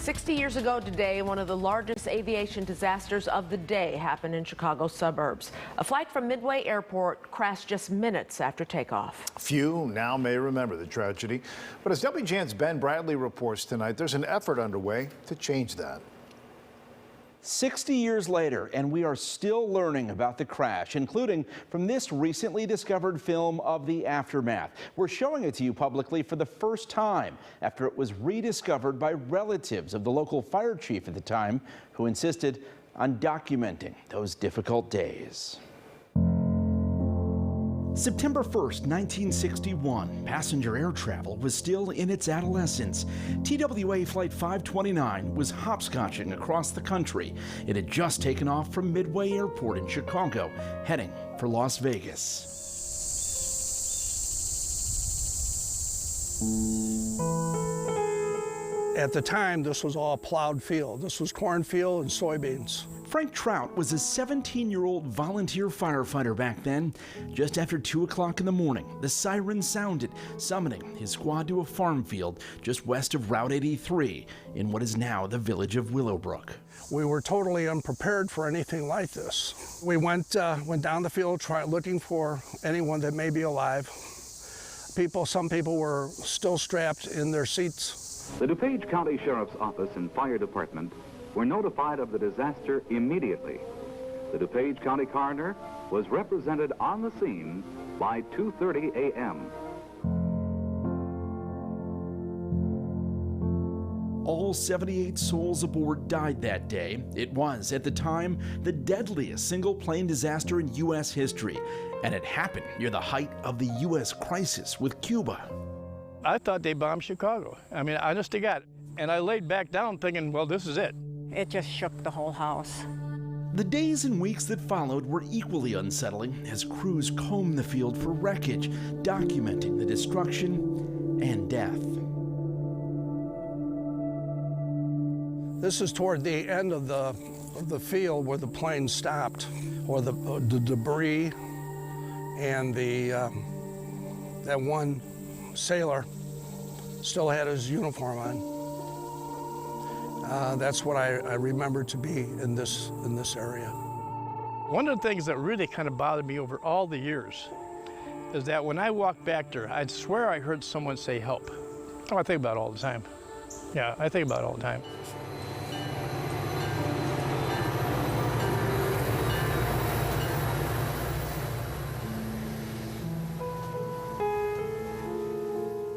60 years ago today, one of the largest aviation disasters of the day happened in Chicago suburbs. A flight from Midway Airport crashed just minutes after takeoff. Few now may remember the tragedy, but as WGN's Ben Bradley reports tonight, there's an effort underway to change that. 60 years later, and we are still learning about the crash, including from this recently discovered film of the aftermath. We're showing it to you publicly for the first time after it was rediscovered by relatives of the local fire chief at the time, who insisted on documenting those difficult days. September 1st, 1961, passenger air travel was still in its adolescence. TWA Flight 529 was hopscotching across the country. It had just taken off from Midway Airport in Chicago, heading for Las Vegas. At the time, this was all plowed field. This was cornfield and soybeans. Frank Trout was a 17-year-old volunteer firefighter back then. Just after 2 o'clock in the morning, the siren sounded, summoning his squad to a farm field just west of Route 83 in what is now the village of Willowbrook. We were totally unprepared for anything like this. We went down the field looking for anyone that may be alive. Some people were still strapped in their seats. The DuPage County Sheriff's Office and Fire Department were notified of the disaster immediately. The DuPage County Coroner was represented on the scene by 2:30 a.m. All 78 souls aboard died that day. It was, at the time, the deadliest single-plane disaster in U.S. history, and it happened near the height of the U.S. crisis with Cuba. I thought they bombed Chicago. I mean, honest to God. And I laid back down thinking, well, this is it. It just shook the whole house. The days and weeks that followed were equally unsettling as crews combed the field for wreckage, documenting the destruction and death. This is toward the end of the field where the plane stopped, or the debris, and that one sailor still had his uniform on. That's what I remember to be in this area. One of the things that really kind of bothered me over all the years is that when I walked back there, I'd swear I heard someone say help. Oh, I think about it all the time. Yeah, I think about it all the time.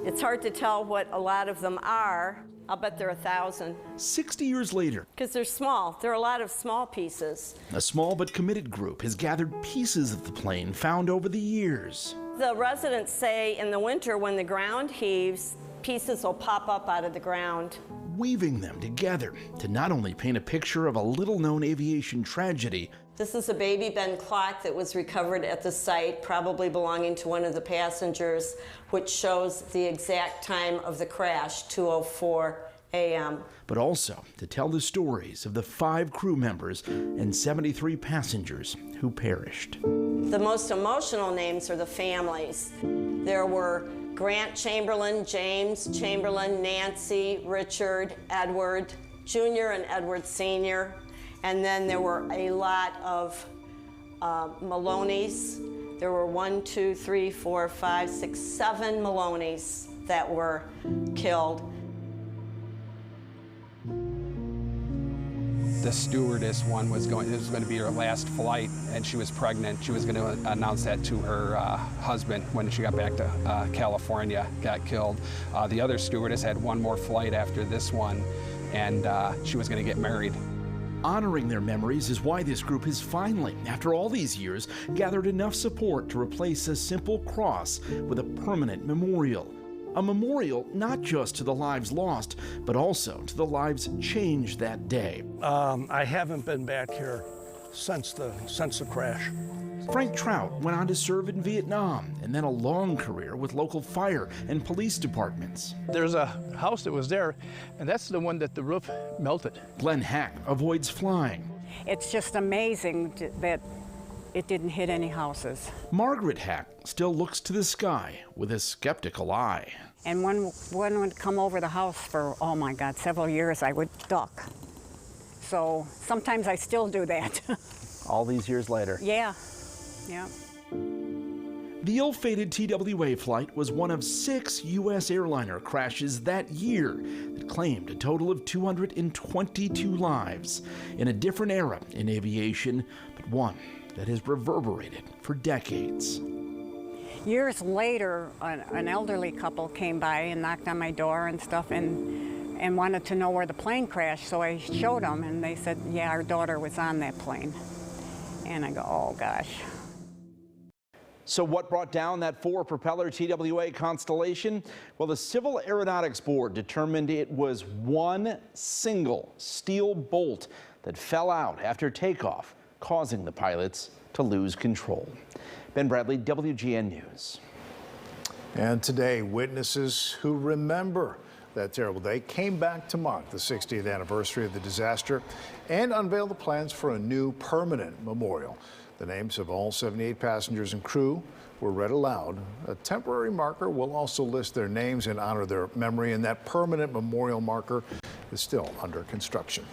It's hard to tell what a lot of them are. I'll bet there are 1,000. 60 years later, because they're small. There are a lot of small pieces. a small but committed group has gathered pieces of the plane found over the years. The residents say in the winter when the ground heaves, pieces will pop up out of the ground. Weaving them together to not only paint a picture of a little-known aviation tragedy. This is a baby Ben clock that was recovered at the site, probably belonging to one of the passengers, which shows the exact time of the crash, 2:04 a.m. But also to tell the stories of the 5 crew members and 73 passengers who perished. The most emotional names are the families. There were Grant Chamberlain, James Chamberlain, Nancy, Richard, Edward Jr. and Edward Sr. And then there were a lot of Maloneys. There were 1, 2, 3, 4, 5, 6, 7 Maloneys that were killed. The stewardess one was going to be her last flight, and she was pregnant. She was going to announce that to her husband when she got back to California, got killed. The other stewardess had one more flight after this one, and she was going to get married. Honoring their memories is why this group has finally, after all these years, gathered enough support to replace a simple cross with a permanent memorial. A memorial not just to the lives lost, but also to the lives changed that day. I haven't been back here since the crash. Frank Trout went on to serve in Vietnam and then a long career with local fire and police departments. There's a house that was there, and that's the one that the roof melted. Glenn Hack avoids flying. It's just amazing that it didn't hit any houses. Margaret Hack still looks to the sky with a skeptical eye. And when one would come over the house for, oh my God, several years, I would duck. So sometimes I still do that. All these years later. Yeah, yeah. The ill-fated TWA flight was one of 6 U.S. airliner crashes that year that claimed a total of 222 lives in a different era in aviation, but one that has reverberated for decades. Years later, an elderly couple came by and knocked on my door and stuff and wanted to know where the plane crashed, so I showed them, and they said, yeah, our daughter was on that plane. And I go, oh gosh. So what brought down that 4-propeller TWA Constellation? Well, the Civil Aeronautics Board determined it was one single steel bolt that fell out after takeoff, causing the pilots to lose control. Ben Bradley, WGN News. And today, witnesses who remember that terrible day came back to mark the 60th anniversary of the disaster and unveil the plans for a new permanent memorial. The names of all 78 passengers and crew were read aloud. A temporary marker will also list their names and honor their memory, and that permanent memorial marker is still under construction.